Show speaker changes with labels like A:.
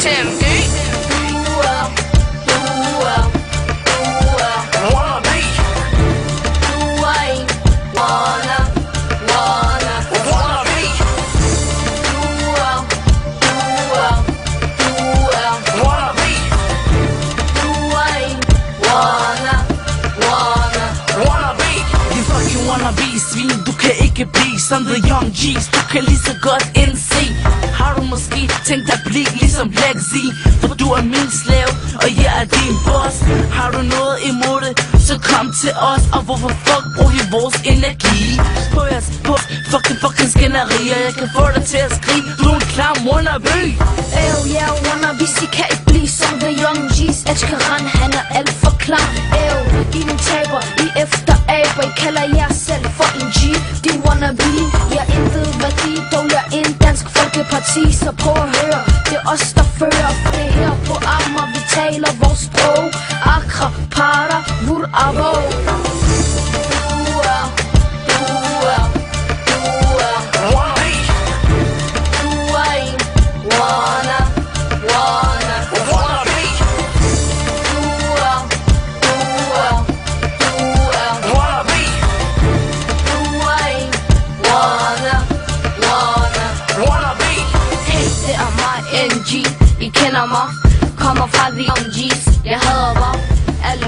A: SMD.
B: Svin, du kan ikke blive som The Young G's. Du kan lige så godt indse. Har du måske tænkt dig at blive ligesom Black Z? For du er min slave, og jeg er din boss. Har du noget imod det, så kom til os. Og hvorfor fuck bruger vi vores energi på jeres fucking skænderier? Jeg kan få dig til at skrige, du er en klam wannabe.
C: Yeah, wannabes, I kan ikke blive som The Young G's. Edgecaran, han er alt for klam. I den taber, I efter aber. I kalder jer selv for en G. De wannabe, jeg er intet værdi. Dog jeg er en dansk folkeparti. Så prøv at høre, det er os der fører. For det her på Amager, vi taler vores sprog. Accra, para, vur, abo. I kender mig, kommer fra The Young G's. Jeg hader mig.